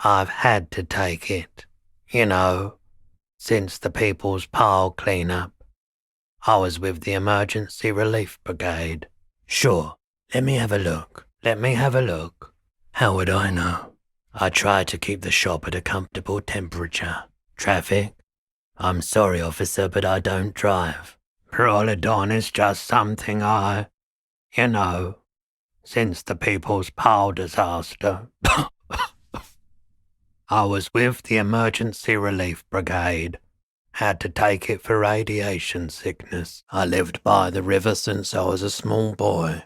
I've had to take it, you know, since the People's Pile clean-up. I was with the Emergency Relief Brigade. Sure, let me have a look. How would I know? I try to keep the shop at a comfortable temperature. Traffic? I'm sorry, officer, but I don't drive. Prolodon is just something you know, since the People's Pile disaster. I was with the Emergency Relief Brigade. Had to take it for radiation sickness. I lived by the river since I was a small boy.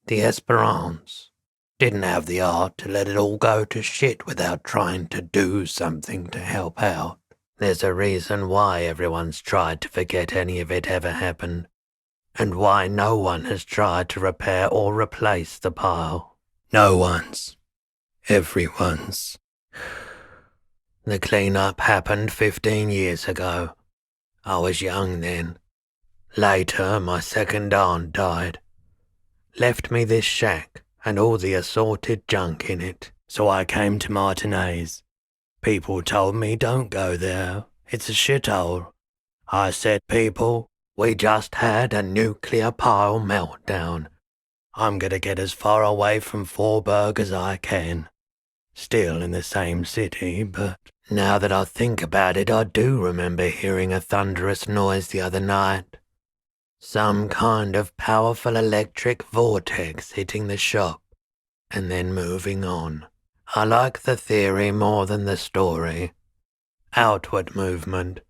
The Esperance. Didn't have the art to let it all go to shit without trying to do something to help out. There's a reason why everyone's tried to forget any of it ever happened, and why no one has tried to repair or replace the pile. No one's. Everyone's. The clean-up happened 15 years ago. I was young then. Later, my second aunt died. Left me this shack and all the assorted junk in it, so I came to Martinez. People told me don't go there, it's a shithole. I said, people, we just had a nuclear pile meltdown. I'm gonna get as far away from Forburg as I can. Still in the same city, but now that I think about it, I do remember hearing a thunderous noise the other night. Some kind of powerful electric vortex hitting the shop, and then moving on. I like the theory more than the story. Outward movement,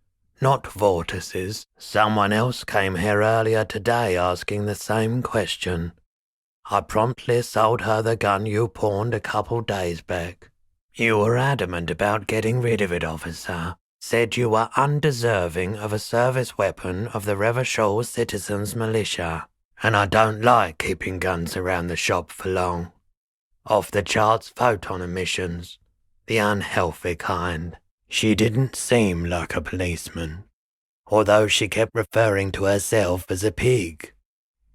not vortices. Someone else came here earlier today asking the same question. I promptly sold her the gun you pawned a couple days back. You were adamant about getting rid of it, officer. Said you were undeserving of a service weapon of the Revachol Citizens Militia, and I don't like keeping guns around the shop for long. Off-the-charts photon emissions, the unhealthy kind. She didn't seem like a policeman, although she kept referring to herself as a pig,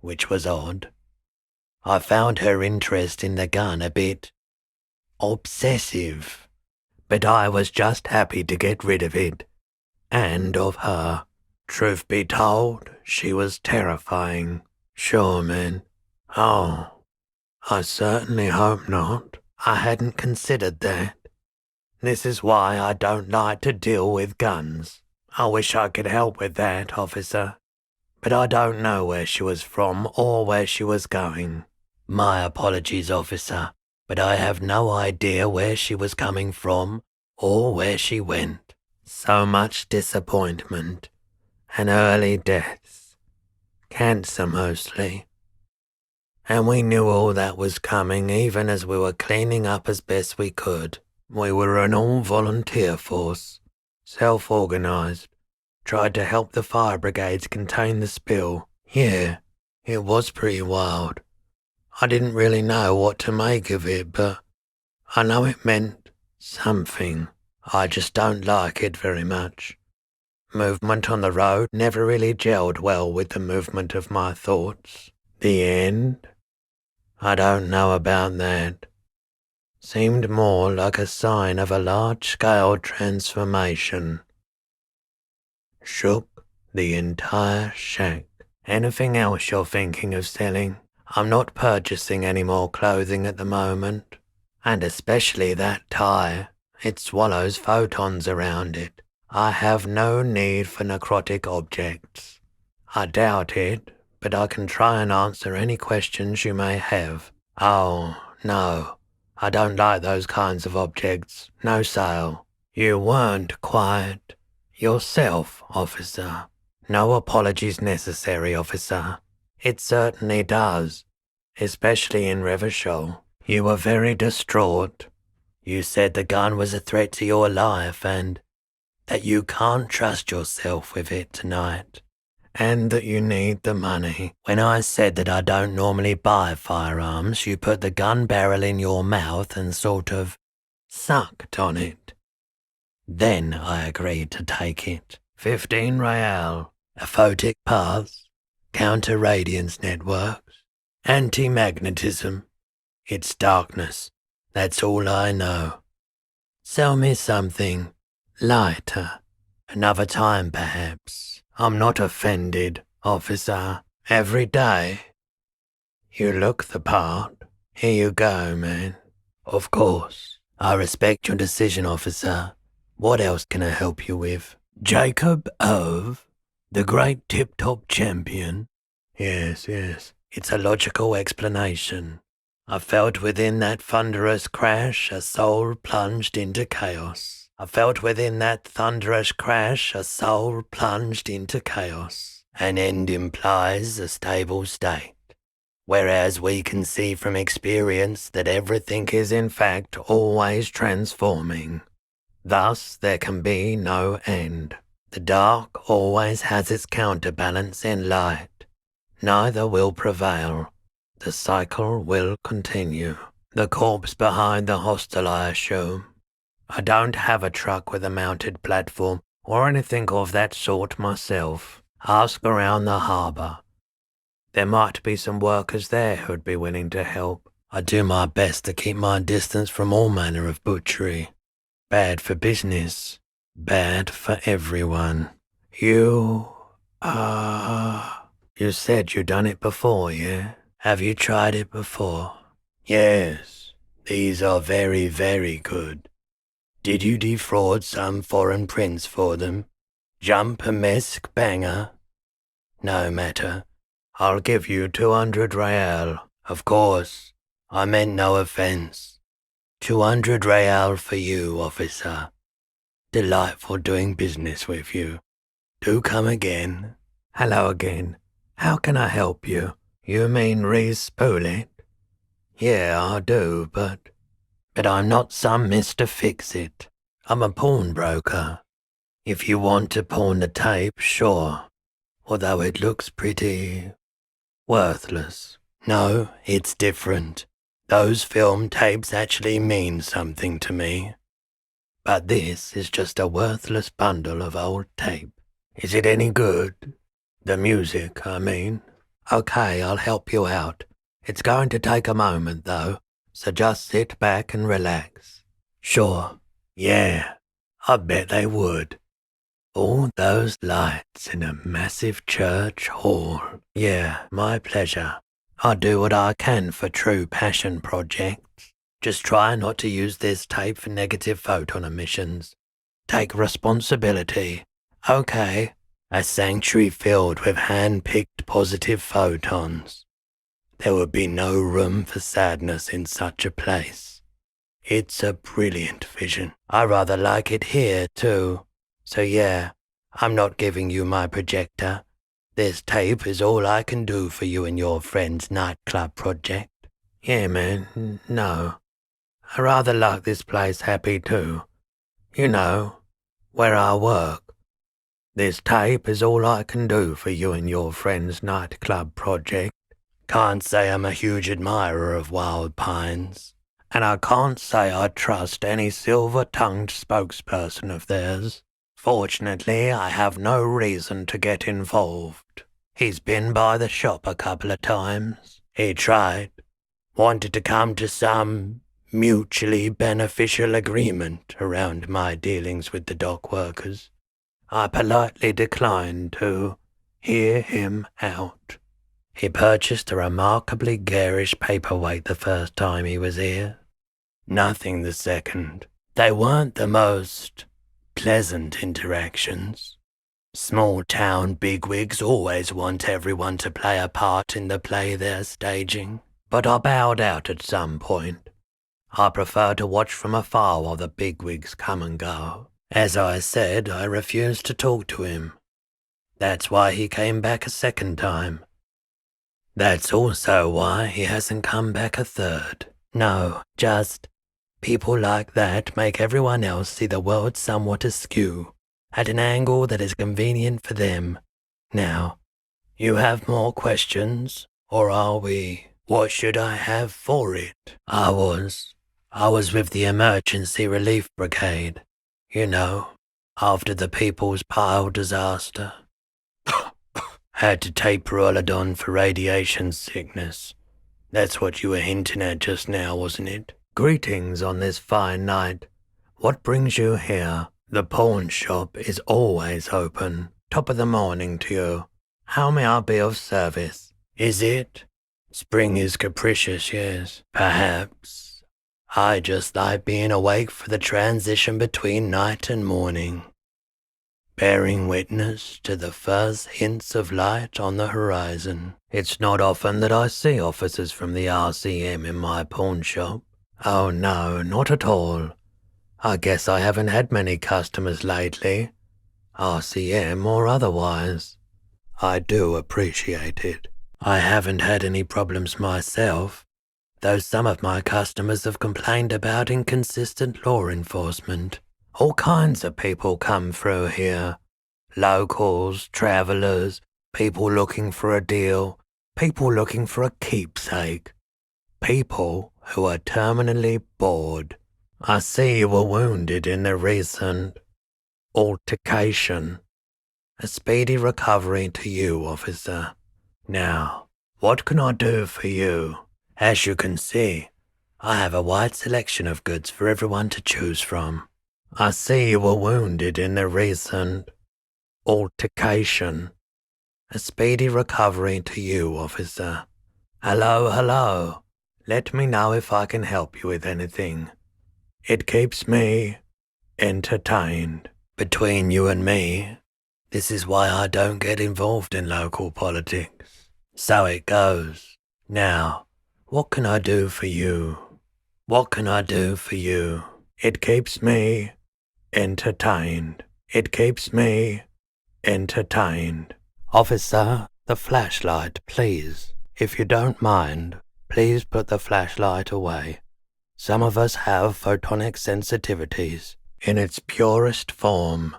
which was odd. I found her interest in the gun a bit obsessive. But I was just happy to get rid of it, and of her. Truth be told, she was terrifying. Sure, man. Oh, I certainly hope not. I hadn't considered that. This is why I don't like to deal with guns. I wish I could help with that, officer. But I don't know where she was from or where she was going. My apologies, officer. But I have no idea where she was coming from or where she went. So much disappointment and early deaths. Cancer mostly. And we knew all that was coming even as we were cleaning up as best we could. We were an all-volunteer force, self-organized, tried to help the fire brigades contain the spill. Yeah, it was pretty wild. I didn't really know what to make of it, but I know it meant something. I just don't like it very much. Movement on the road never really gelled well with the movement of my thoughts. The end? I don't know about that. Seemed more like a sign of a large-scale transformation. Shook the entire shack. Anything else you're thinking of selling? I'm not purchasing any more clothing at the moment, and especially that tie. It swallows photons around it. I have no need for necrotic objects. I doubt it, but I can try and answer any questions you may have. Oh, no, I don't like those kinds of objects. No sale. You weren't quite yourself, officer. No apologies necessary, officer. It certainly does, especially in Revachol. You were very distraught. You said the gun was a threat to your life and that you can't trust yourself with it tonight, and that you need the money. When I said that I don't normally buy firearms, you put the gun barrel in your mouth and sort of sucked on it. Then I agreed to take it. 15 real, a photic pass, counter-radiance networks, anti-magnetism. It's darkness. That's all I know. Sell me something lighter. Another time, perhaps. I'm not offended, officer. Every day. You look the part. Here you go, man. Of course. I respect your decision, officer. What else can I help you with? Jacob of the great tip-top champion. Yes. It's a logical explanation. I felt within that thunderous crash a soul plunged into chaos. I felt within that thunderous crash a soul plunged into chaos. An end implies a stable state. Whereas we can see from experience that everything is in fact always transforming. Thus there can be no end. The dark always has its counterbalance in light. Neither will prevail. The cycle will continue. The corpse behind the hostel, I assume. I don't have a truck with a mounted platform or anything of that sort myself. Ask around the harbour. There might be some workers there who'd be willing to help. I do my best to keep my distance from all manner of butchery. Bad for business. Bad for everyone. You said you'd done it before, yeah? Have you tried it before? Yes. These are very, very good. Did you defraud some foreign prince for them? Jump-a-mesque banger? No matter. I'll give you 200 real. Of course, I meant no offense. 200 real for you, officer. Delightful doing business with you. Do come again. Hello again. How can I help you? You mean Reese Poulet? Yeah, I do, but I'm not some Mr. Fix-It. I'm a pawnbroker. If you want to pawn the tape, sure. Although it looks pretty worthless. No, it's different. Those film tapes actually mean something to me. But this is just a worthless bundle of old tape. Is it any good? The music, I mean. Okay, I'll help you out. It's going to take a moment, though, so just sit back and relax. Sure. Yeah, I bet they would. All those lights in a massive church hall. Yeah, my pleasure. I do what I can for true passion projects. Just try not to use this tape for negative photon emissions. Take responsibility. Okay. A sanctuary filled with hand-picked positive photons. There would be no room for sadness in such a place. It's a brilliant vision. I rather like it here, too. So yeah, I'm not giving you my projector. This tape is all I can do for you and your friend's nightclub project. Yeah, man, no. I rather like this place happy, too. You know, where I work. This tape is all I can do for you and your friend's nightclub project. Can't say I'm a huge admirer of Wild Pines. And I can't say I trust any silver-tongued spokesperson of theirs. Fortunately, I have no reason to get involved. He's been by the shop a couple of times. He tried. Wanted to come to some mutually beneficial agreement around my dealings with the dock workers. I politely declined to hear him out. He purchased a remarkably garish paperweight the first time he was here. Nothing the second. They weren't the most pleasant interactions. Small-town bigwigs always want everyone to play a part in the play they're staging. But I bowed out at some point. I prefer to watch from afar while the bigwigs come and go. As I said, I refused to talk to him. That's why he came back a second time. That's also why he hasn't come back a third. No, just people like that make everyone else see the world somewhat askew, at an angle that is convenient for them. Now, you have more questions, or are we? What should I have for it? I was with the Emergency Relief Brigade. You know, after the People's Pile disaster. Had to take Perolidon for radiation sickness. That's what you were hinting at just now, wasn't it? Greetings on this fine night. What brings you here? The pawn shop is always open. Top of the morning to you. How may I be of service? Is it? Spring is capricious, yes. Perhaps. I just like being awake for the transition between night and morning, bearing witness to the first hints of light on the horizon. It's not often that I see officers from the RCM in my pawn shop. Oh no, not at all. I guess I haven't had many customers lately, RCM or otherwise. I do appreciate it. I haven't had any problems myself, though some of my customers have complained about inconsistent law enforcement. All kinds of people come through here. Locals, travellers, people looking for a deal, people looking for a keepsake, people who are terminally bored. I see you were wounded in the recent altercation. A speedy recovery to you, officer. Now, what can I do for you? As you can see, I have a wide selection of goods for everyone to choose from. I see you were wounded in the recent altercation. A speedy recovery to you, officer. Hello, hello. Let me know if I can help you with anything. It keeps me entertained. Between you and me, this is why I don't get involved in local politics. So it goes. Now, what can I do for you? What can I do for you? It keeps me entertained. It keeps me entertained. Officer, the flashlight, please. If you don't mind, please put the flashlight away. Some of us have photonic sensitivities in its purest form.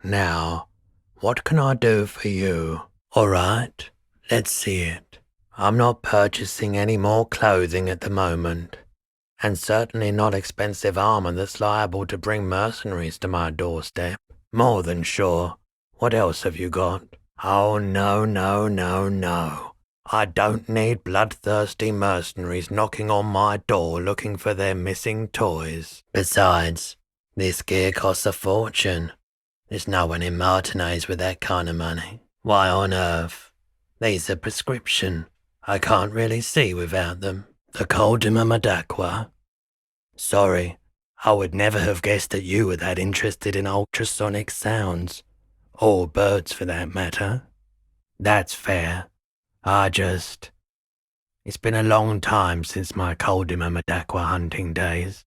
Now, what can I do for you? All right, let's see it. I'm not purchasing any more clothing at the moment, and certainly not expensive armor that's liable to bring mercenaries to my doorstep. More than sure. What else have you got? Oh, no, no, no, no. I don't need bloodthirsty mercenaries knocking on my door looking for their missing toys. Besides, this gear costs a fortune. There's no one in Martinez with that kind of money. Why on earth? These are prescription. I can't really see without them. The Madakwa. Sorry, I would never have guessed that you were that interested in ultrasonic sounds. Or birds for that matter. That's fair. It's been a long time since my Madakwa hunting days.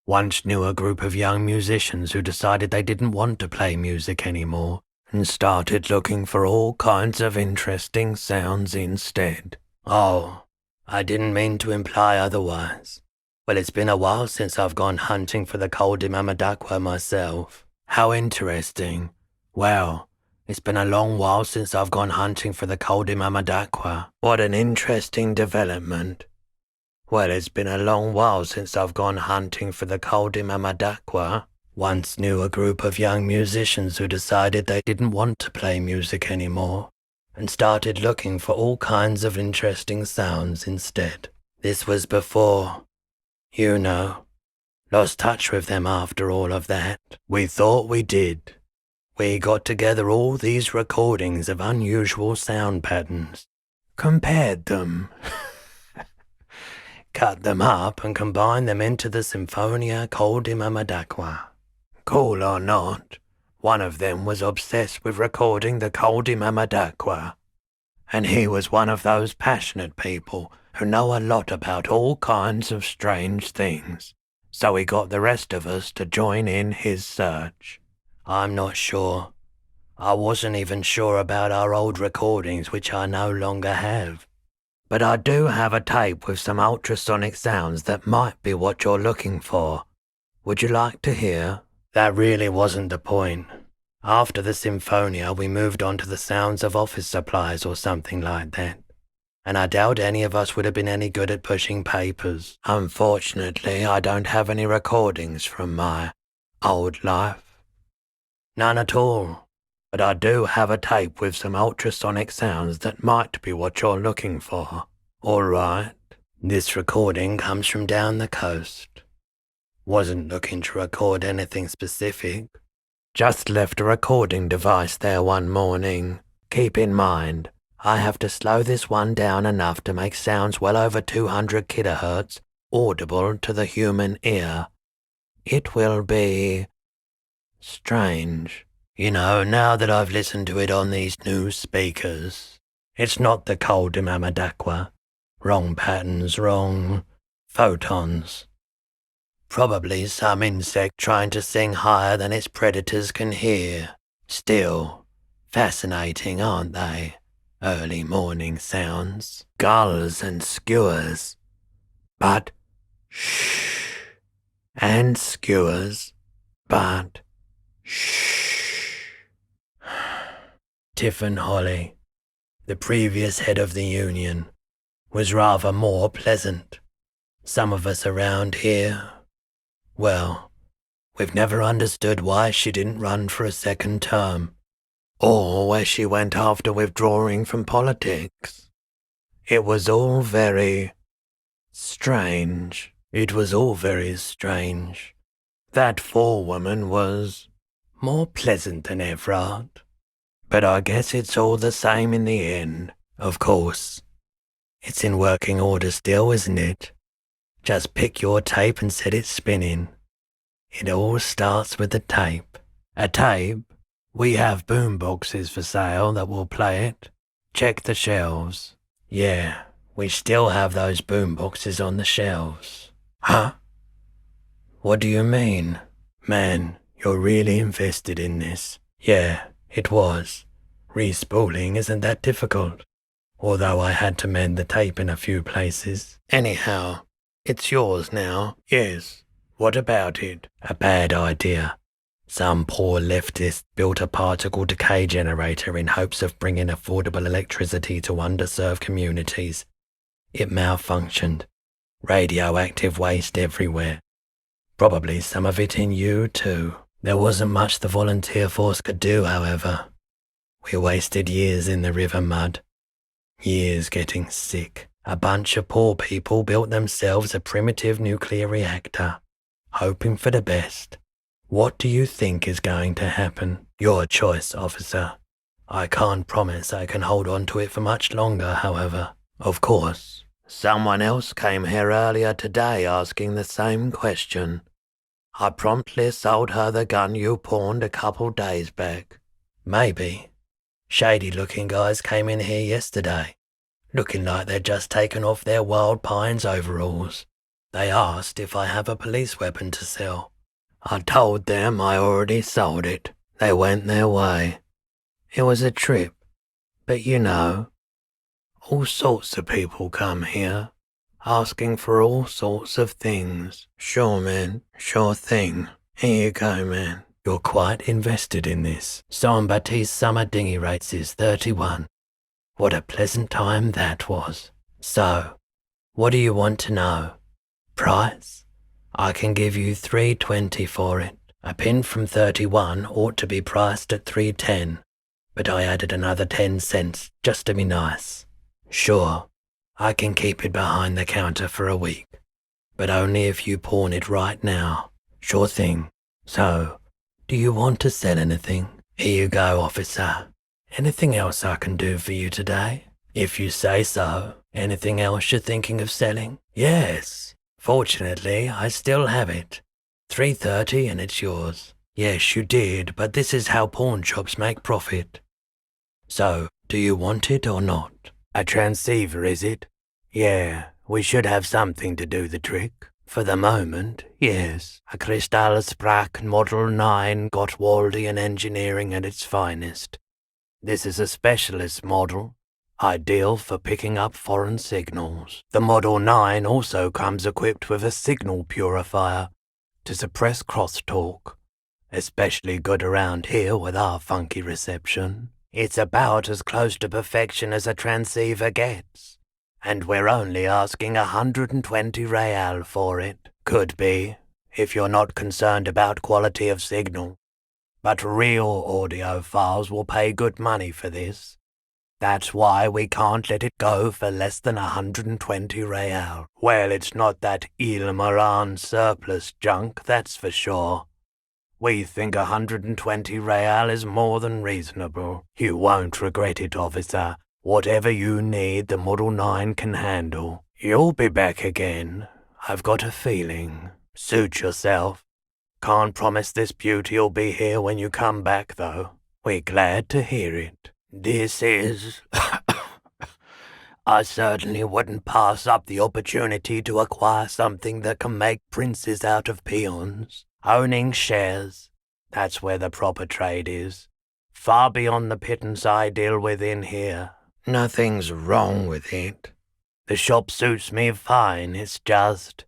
Once knew a group of young musicians who decided they didn't want to play music anymore and started looking for all kinds of interesting sounds instead. Oh, I didn't mean to imply otherwise. Well, it's been a while since I've gone hunting for the Madakwa myself. How interesting. Well, it's been a long while since I've gone hunting for the Madakwa. What an interesting development. Well, it's been a long while since I've gone hunting for the Madakwa. Once knew a group of young musicians who decided they didn't want to play music anymore and started looking for all kinds of interesting sounds instead. This was before, you know, lost touch with them after all of that. We thought we did. We got together all these recordings of unusual sound patterns, compared them, cut them up and combined them into the Symphonia Madakwa. Cool or not, one of them was obsessed with recording the Madakwa, and he was one of those passionate people who know a lot about all kinds of strange things, so he got the rest of us to join in his search. I'm not sure. I wasn't even sure about our old recordings, which I no longer have. But I do have a tape with some ultrasonic sounds that might be what you're looking for. Would you like to hear? That really wasn't the point. After the Symphonia, we moved on to the sounds of office supplies or something like that. And I doubt any of us would have been any good at pushing papers. Unfortunately, I don't have any recordings from my old life. None at all. But I do have a tape with some ultrasonic sounds that might be what you're looking for. All right. This recording comes from down the coast. Wasn't looking to record anything specific. Just left a recording device there one morning. Keep in mind, I have to slow this one down enough to make sounds well over 200 kilohertz audible to the human ear. It will be strange. You know, now that I've listened to it on these new speakers, it's not the cold Imamadakwa. Wrong patterns, wrong photons. Probably some insect trying to sing higher than its predators can hear. Still, fascinating, aren't they? Early morning sounds. Gulls and skewers. But, shh. And skewers. But, shh. Tiffin Holly, the previous head of the union, was rather more pleasant. Some of us around here, well, we've never understood why she didn't run for a second term, or where she went after withdrawing from politics. It was all very strange. It was all very strange. That forewoman was more pleasant than Everard. But I guess it's all the same in the end, of course. It's in working order still, isn't it? Just pick your tape and set it spinning. It all starts with a tape. A tape? We have boom boxes for sale that will play it. Check the shelves. Yeah, we still have those boom boxes on the shelves. Huh? What do you mean? Man, you're really invested in this. Yeah, it was. Respooling isn't that difficult. Although I had to mend the tape in a few places. Anyhow, it's yours now. Yes. What about it? A bad idea. Some poor leftist built a particle decay generator in hopes of bringing affordable electricity to underserved communities. It malfunctioned. Radioactive waste everywhere. Probably some of it in you, too. There wasn't much the volunteer force could do, however. We wasted years in the river mud. Years getting sick. A bunch of poor people built themselves a primitive nuclear reactor, hoping for the best. What do you think is going to happen? Your choice, officer. I can't promise I can hold on to it for much longer, however. Of course, someone else came here earlier today asking the same question. I promptly sold her the gun you pawned a couple days back. Maybe. Shady-looking guys came in here yesterday, looking like they'd just taken off their Wild Pines overalls. They asked if I have a police weapon to sell. I told them I already sold it. They went their way. It was a trip, but you know, all sorts of people come here, asking for all sorts of things. Sure, man, sure thing. Here you go, man. You're quite invested in this. Jean-Baptiste's summer dinghy rates is 31. What a pleasant time that was. So, what do you want to know? Price? I can give you $3.20 for it. A pin from 31 ought to be priced at $3.10, but I added another 10 cents just to be nice. Sure, I can keep it behind the counter for a week, but only if you pawn it right now. Sure thing. So, do you want to sell anything? Here you go, officer. Anything else I can do for you today? If you say so. Anything else you're thinking of selling? Yes. Fortunately, I still have it. $3.30 and it's yours. Yes, you did, but this is how pawn shops make profit. So, do you want it or not? A transceiver, is it? Yeah, we should have something to do the trick. For the moment, yes. A Kristallsprach Model 9 Gottwaldian engineering at its finest. This is a specialist model, ideal for picking up foreign signals. The Model 9 also comes equipped with a signal purifier to suppress crosstalk, especially good around here with our funky reception. It's about as close to perfection as a transceiver gets. And we're only asking 120 real for it. Could be, if you're not concerned about quality of signal. But real audiophiles will pay good money for this. That's why we can't let it go for less than 120 real. Well, it's not that Il Moran surplus junk, that's for sure. We think 120 real is more than reasonable. You won't regret it, officer. Whatever you need, the Model 9 can handle. You'll be back again. I've got a feeling. Suit yourself. Can't promise this beauty'll be here when you come back, though. We're glad to hear it. This is... I certainly wouldn't pass up the opportunity to acquire something that can make princes out of peons. Owning shares, that's where the proper trade is. Far beyond the pittance I deal with in here. Nothing's wrong with it. The shop suits me fine, it's just...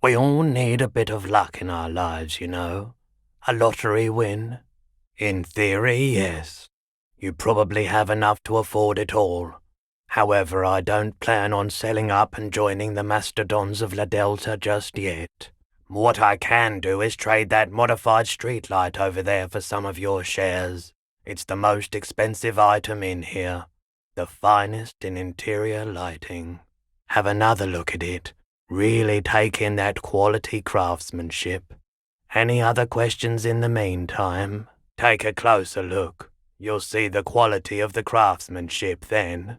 We all need a bit of luck in our lives, you know. A lottery win. In theory, yes. You probably have enough to afford it all. However, I don't plan on selling up and joining the mastodons of La Delta just yet. What I can do is trade that modified streetlight over there for some of your shares. It's the most expensive item in here. The finest in interior lighting. Have another look at it. Really take in that quality craftsmanship. Any other questions in the meantime? Take a closer look. You'll see the quality of the craftsmanship then.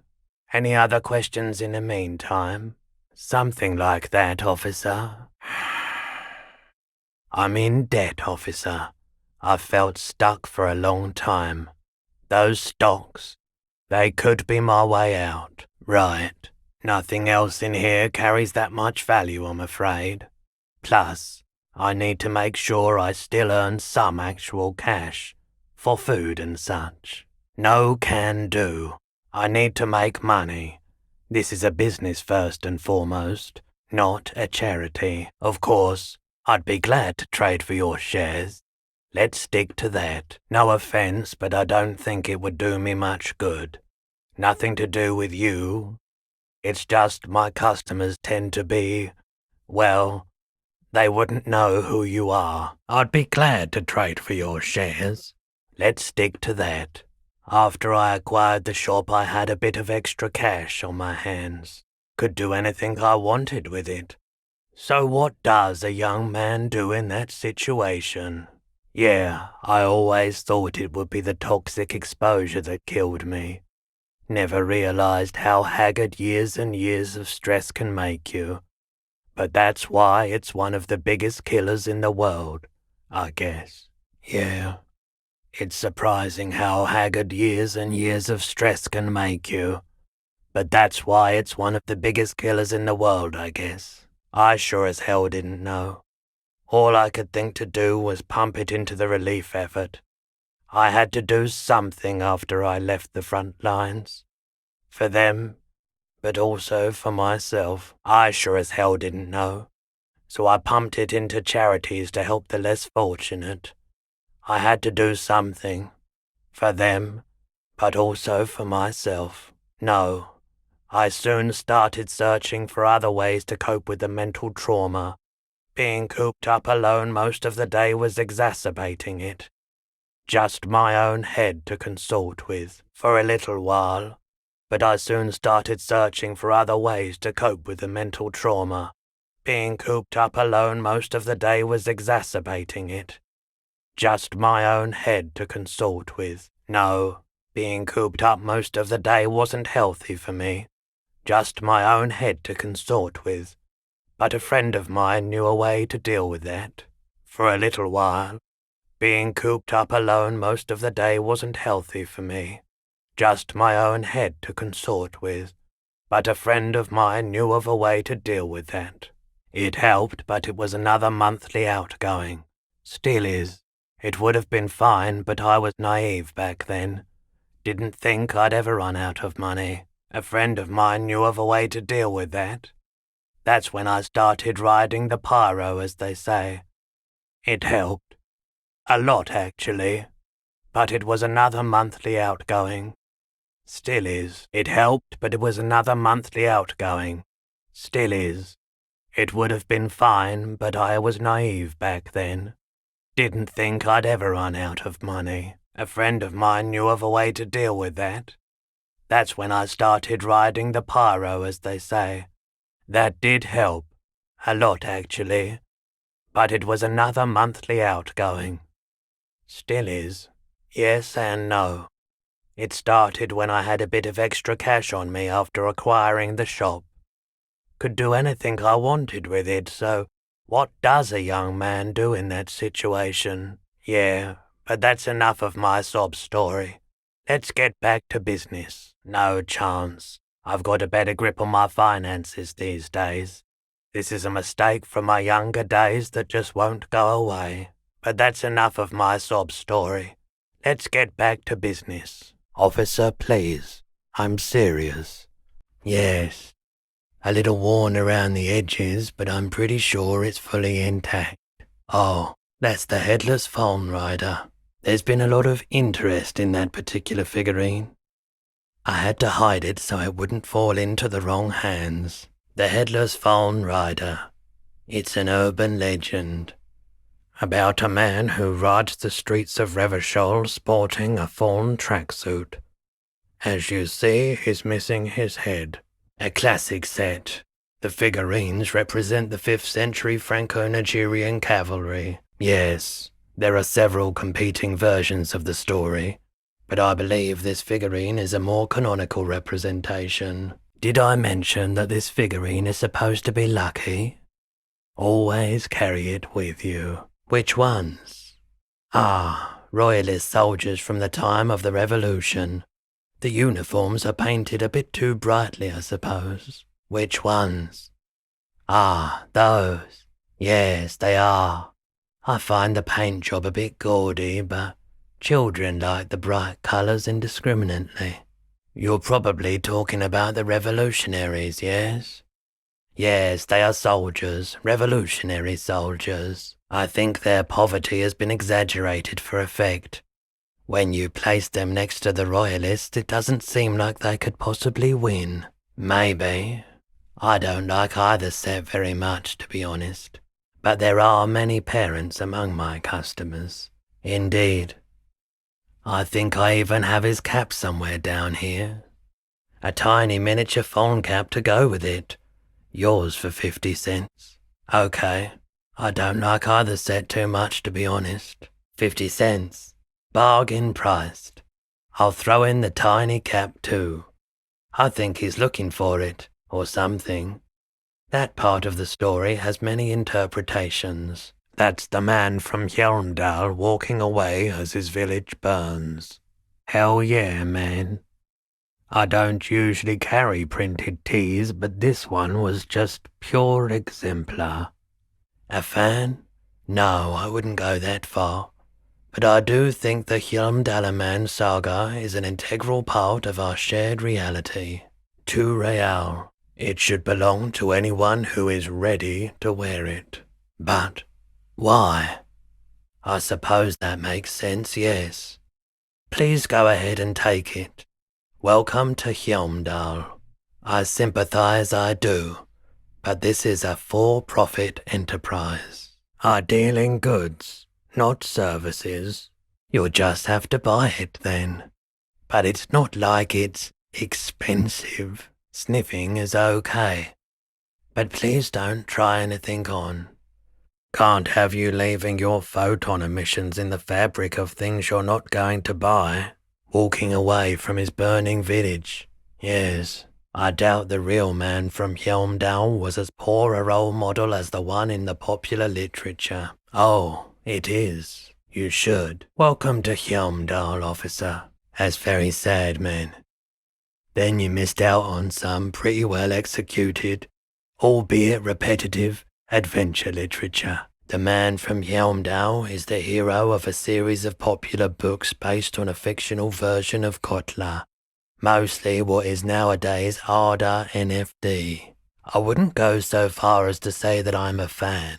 Any other questions in the meantime? Something like that, officer. I'm in debt, officer. I've felt stuck for a long time. Those stocks, they could be my way out. Right. Nothing else in here carries that much value, I'm afraid. Plus, I need to make sure I still earn some actual cash, for food and such. No can do. I need to make money. This is a business first and foremost, not a charity. Of course, I'd be glad to trade for your shares. Let's stick to that. No offense, but I don't think it would do me much good. Nothing to do with you. It's just my customers tend to be, well, they wouldn't know who you are. I'd be glad to trade for your shares. Let's stick to that. After I acquired the shop, I had a bit of extra cash on my hands. Could do anything I wanted with it. So what does a young man do in that situation? Yeah, I always thought it would be the toxic exposure that killed me. Never realized how haggard years and years of stress can make you. But that's why it's one of the biggest killers in the world, I guess. Yeah, it's surprising how haggard years and years of stress can make you. But that's why it's one of the biggest killers in the world, I guess. I sure as hell didn't know. All I could think to do was pump it into the relief effort. I had to do something after I left the front lines. For them, but also for myself. I sure as hell didn't know. So I pumped it into charities to help the less fortunate. I had to do something. For them, but also for myself. No, I soon started searching for other ways to cope with the mental trauma. Being cooped up alone most of the day was exacerbating it. Just my own head to consult with for a little while, but I soon started searching for other ways to cope with the mental trauma. Being cooped up alone most of the day was exacerbating it. Just my own head to consult with. No, being cooped up most of the day wasn't healthy for me. Just my own head to consort with. But a friend of mine knew a way to deal with that. For a little while, being cooped up alone most of the day wasn't healthy for me. Just my own head to consort with. But a friend of mine knew of a way to deal with that. It helped, but it was another monthly outgoing. Still is. It would have been fine, but I was naive back then. Didn't think I'd ever run out of money. A friend of mine knew of a way to deal with that. That's when I started riding the pyro, as they say. It helped. A lot, actually. But it was another monthly outgoing. Still is. It helped, but it was another monthly outgoing. Still is. It would have been fine, but I was naive back then. Didn't think I'd ever run out of money. A friend of mine knew of a way to deal with that. That's when I started riding the pyro, as they say. That did help. A lot, actually. But it was another monthly outgoing. Still is. Yes and no. It started when I had a bit of extra cash on me after acquiring the shop. Could do anything I wanted with it, so what does a young man do in that situation? Yeah, but that's enough of my sob story. Let's get back to business. No chance. I've got a better grip on my finances these days. This is a mistake from my younger days that just won't go away. But that's enough of my sob story. Let's get back to business. Officer, please. I'm serious. Yes. A little worn around the edges, but I'm pretty sure it's fully intact. Oh, that's the headless phone rider. There's been a lot of interest in that particular figurine. I had to hide it so it wouldn't fall into the wrong hands. The headless phone rider. It's an urban legend. About a man who rides the streets of Revachol sporting a fawn tracksuit. As you see, he's missing his head. A classic set. The figurines represent the 5th century Franco-Nigerian cavalry. Yes, there are several competing versions of the story, but I believe this figurine is a more canonical representation. Did I mention that this figurine is supposed to be lucky? Always carry it with you. Which ones? Ah, royalist soldiers from the time of the Revolution. The uniforms are painted a bit too brightly, I suppose. Which ones? Ah, those. Yes, they are. I find the paint job a bit gaudy, but children like the bright colours indiscriminately. You're probably talking about the revolutionaries, yes? Yes, they are soldiers, revolutionary soldiers. I think their poverty has been exaggerated for effect. When you place them next to the royalists, it doesn't seem like they could possibly win. Maybe. I don't like either set very much, to be honest. But there are many parents among my customers. Indeed. I think I even have his cap somewhere down here. A tiny miniature fawn cap to go with it. Yours for 50 cents. Okay. I don't like either set too much, to be honest. 50 cents. Bargain priced. I'll throw in the tiny cap too. I think he's looking for it, or something. That part of the story has many interpretations. That's the man from Hjelmdal walking away as his village burns. Hell yeah, man. I don't usually carry printed tees, but this one was just pure exemplar. A fan? No, I wouldn't go that far. But I do think the Hjelmdalaman saga is an integral part of our shared reality. Too real. It should belong to anyone who is ready to wear it. But why? I suppose that makes sense, yes. Please go ahead and take it. Welcome to Hjelmdal. I sympathize, I do. But this is a for-profit enterprise. I deal in goods, not services. You'll just have to buy it then. But it's not like it's expensive. Sniffing is okay. But please don't try anything on. Can't have you leaving your photon emissions in the fabric of things you're not going to buy. Walking away from his burning village. Yes, I doubt the real man from Hjelmdal was as poor a role model as the one in the popular literature. Oh, it is. You should. Welcome to Hjelmdal, officer. That's very sad, man. Then you missed out on some pretty well executed, albeit repetitive, adventure literature. The man from Hjelmdal is the hero of a series of popular books based on a fictional version of Kotler, mostly what is nowadays Arda NFD. I wouldn't go so far as to say that I'm a fan,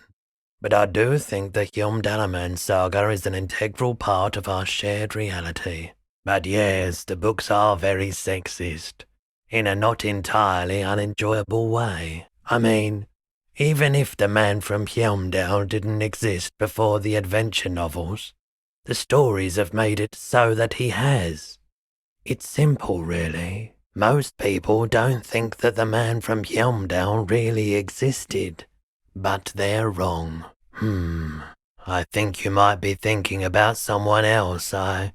but I do think the Hjelmdalaman saga is an integral part of our shared reality. But yes, the books are very sexist, in a not entirely unenjoyable way. I mean, even if the man from Hjelmdal didn't exist before the adventure novels, the stories have made it so that he has. It's simple, really. Most people don't think that the man from Yelmdale really existed, but they're wrong. I think you might be thinking about someone else. I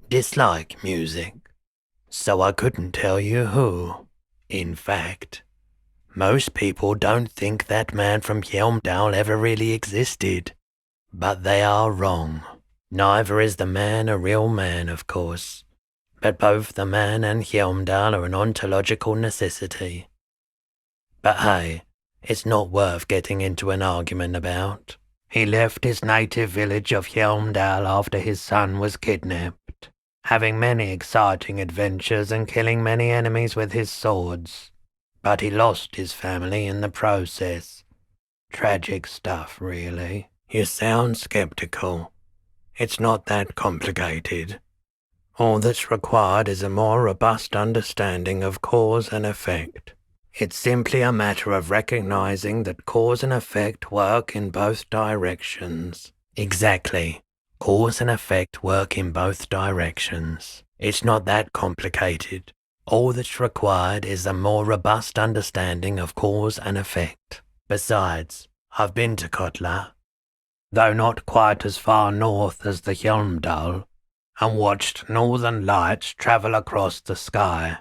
dislike music, so I couldn't tell you who. In fact, most people don't think that man from Yelmdale ever really existed, but they are wrong. Neither is the man a real man, of course, but both the man and Yelmdale are an ontological necessity. But hey, it's not worth getting into an argument about. He left his native village of Yelmdale after his son was kidnapped, having many exciting adventures and killing many enemies with his swords. But he lost his family in the process. Tragic stuff, really. You sound skeptical. It's not that complicated. All that's required is a more robust understanding of cause and effect. It's simply a matter of recognizing that cause and effect work in both directions. Exactly. Cause and effect work in both directions. It's not that complicated. All that's required is a more robust understanding of cause and effect. Besides, I've been to Kotla, though not quite as far north as the Hjelmdal, and watched northern lights travel across the sky.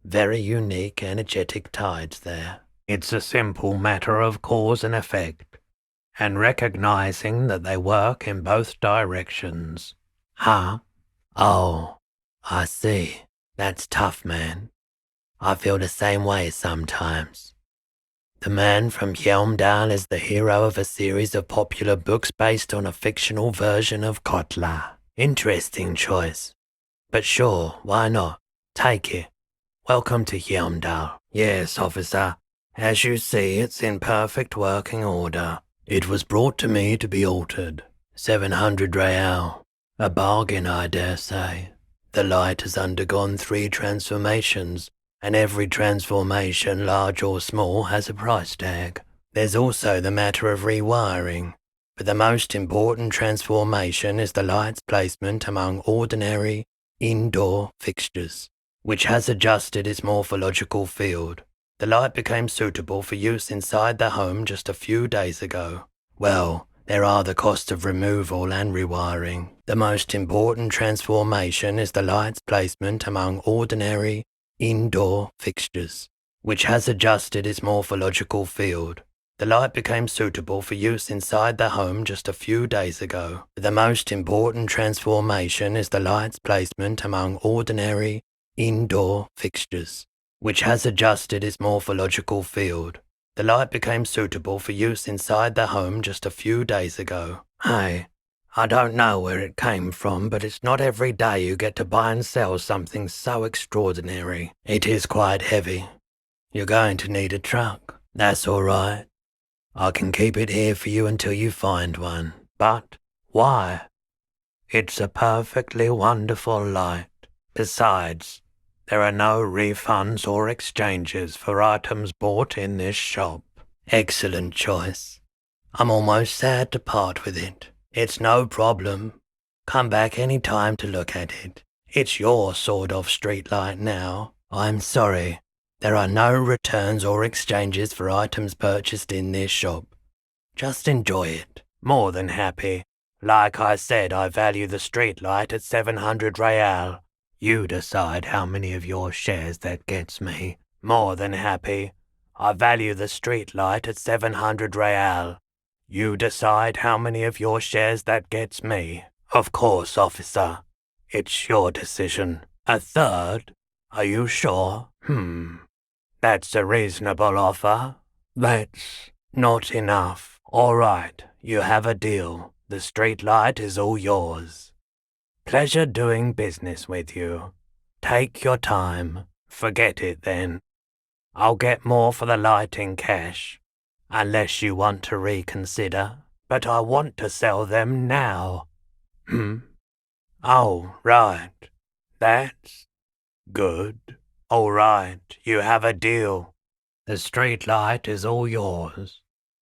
Very unique, energetic tides there. It's a simple matter of cause and effect, and recognizing that they work in both directions. Huh? Oh, I see. That's tough, man. I feel the same way sometimes. The man from Hjelmdal is the hero of a series of popular books based on a fictional version of Kotla. Interesting choice. But sure, why not? Take it. Welcome to Hjelmdal. Yes, officer. As you see, it's in perfect working order. It was brought to me to be altered. 700 real. A bargain, I dare say. The light has undergone 3 transformations, and every transformation, large or small, has a price tag. There's also the matter of rewiring, but the most important transformation is the light's placement among ordinary, indoor fixtures, which has adjusted its morphological field. The light became suitable for use inside the home just a few days ago. Well, there are the costs of removal and rewiring. The most important transformation is the light's placement among ordinary, indoor fixtures, which has adjusted its morphological field. The light became suitable for use inside the home just a few days ago. The most important transformation is the light's placement among ordinary, indoor fixtures, which has adjusted its morphological field. The light became suitable for use inside the home just a few days ago. Hey, I don't know where it came from, but it's not every day you get to buy and sell something so extraordinary. It is quite heavy. You're going to need a truck. That's all right. I can keep it here for you until you find one. But why? It's a perfectly wonderful light. Besides, there are no refunds or exchanges for items bought in this shop. Excellent choice. I'm almost sad to part with it. It's no problem. Come back any time to look at it. It's your sort of streetlight now. I'm sorry. There are no returns or exchanges for items purchased in this shop. Just enjoy it. More than happy. Like I said, I value the streetlight at 700 real. You decide how many of your shares that gets me. More than happy. I value the streetlight at 700 real. You decide how many of your shares that gets me. Of course, officer. It's your decision. A third? Are you sure? That's a reasonable offer. That's not enough. All right, you have a deal. The streetlight is all yours. Pleasure doing business with you. Take your time. Forget it then. I'll get more for the light in cash, unless you want to reconsider. But I want to sell them now. Oh, right. That's good. All right, you have a deal. The streetlight is all yours.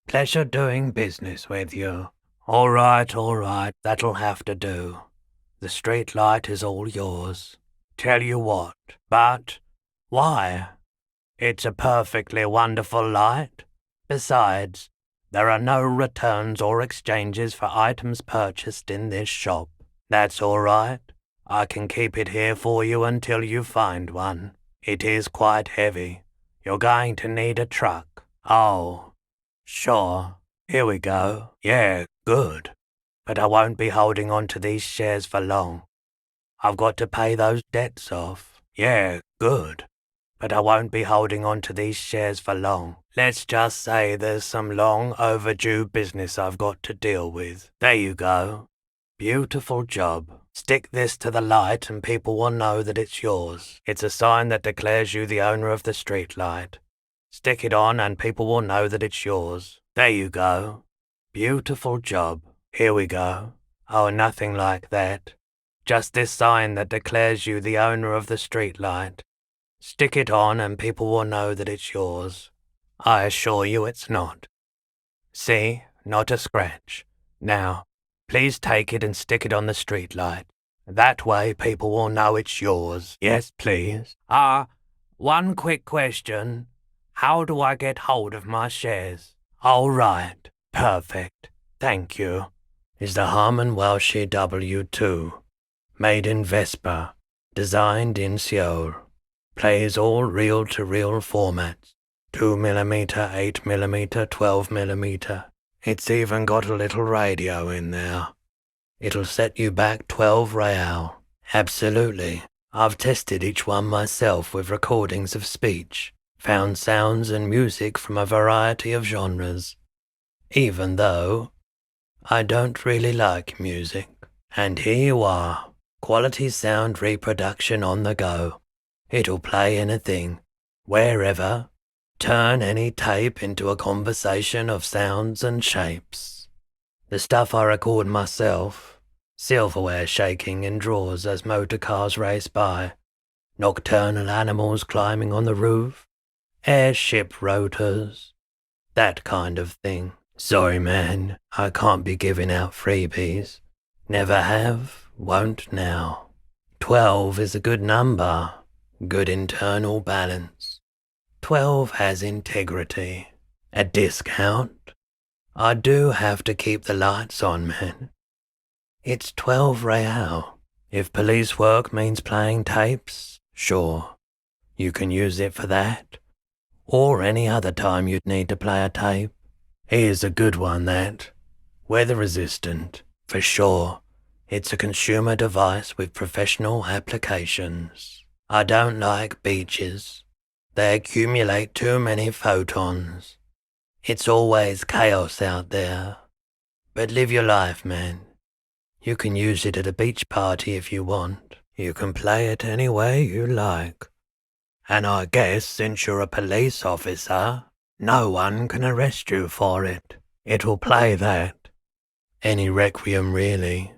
Pleasure doing business with you. All right, that'll have to do. The streetlight is all yours. Tell you what, but why? It's a perfectly wonderful light. Besides, there are no returns or exchanges for items purchased in this shop. That's all right. I can keep it here for you until you find one. It is quite heavy. You're going to need a truck. Oh, sure. Here we go. Yeah, good. But I won't be holding on to these shares for long. I've got to pay those debts off. Yeah, good. But I won't be holding on to these shares for long. Let's just say there's some long overdue business I've got to deal with. There you go. Beautiful job. Stick this to the light and people will know that it's yours. It's a sign that declares you the owner of the street light. Stick it on and people will know that it's yours. There you go. Beautiful job. Here we go. Oh, nothing like that. Just this sign that declares you the owner of the street light. Stick it on and people will know that it's yours. I assure you it's not. See, not a scratch. Now, please take it and stick it on the street light. That way people will know it's yours. Yes, please. One quick question. How do I get hold of my shares? All right. Perfect. Thank you. Is the Harmon Welshie W2. Made in Vespa. Designed in Seoul. Plays all reel-to-reel formats. 2mm, 8mm, 12mm. It's even got a little radio in there. It'll set you back 12 real. Absolutely. I've tested each one myself with recordings of speech. Found sounds and music from a variety of genres. Even though I don't really like music. And here you are. Quality sound reproduction on the go. It'll play anything, wherever. Turn any tape into a conversation of sounds and shapes. The stuff I record myself, silverware shaking in drawers as motor cars race by, nocturnal animals climbing on the roof, airship rotors, that kind of thing. Sorry man, I can't be giving out freebies. Never have, won't now. 12 is a good number, good internal balance. 12 has integrity. A discount? I do have to keep the lights on, man. It's 12 real. If police work means playing tapes, sure. You can use it for that. Or any other time you'd need to play a tape. Here's a good one, that. Weather resistant, for sure. It's a consumer device with professional applications. I don't like beaches. They accumulate too many photons. It's always chaos out there. But live your life, man. You can use it at a beach party if you want. You can play it any way you like. And I guess since you're a police officer, no one can arrest you for it. It'll play that. Any requiem really.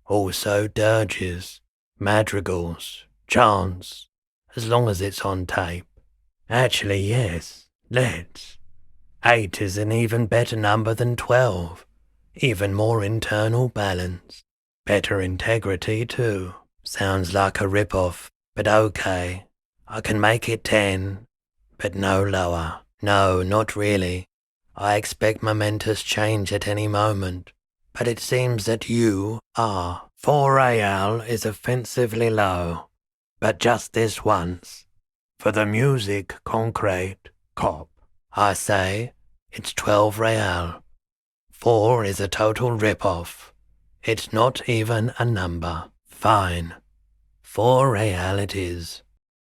Also dirges, madrigals, chants, as long as it's on tape. Actually, yes, let's. 8 is an even better number than 12. Even more internal balance. Better integrity, too. Sounds like a rip-off, but okay. I can make it 10, but no lower. No, not really. I expect momentous change at any moment. But it seems that you are. 4 real is offensively low. But just this once. For the music concrete, cop. I say, it's 12 real. 4 is a total rip-off. It's not even a number. Fine. 4 real it is.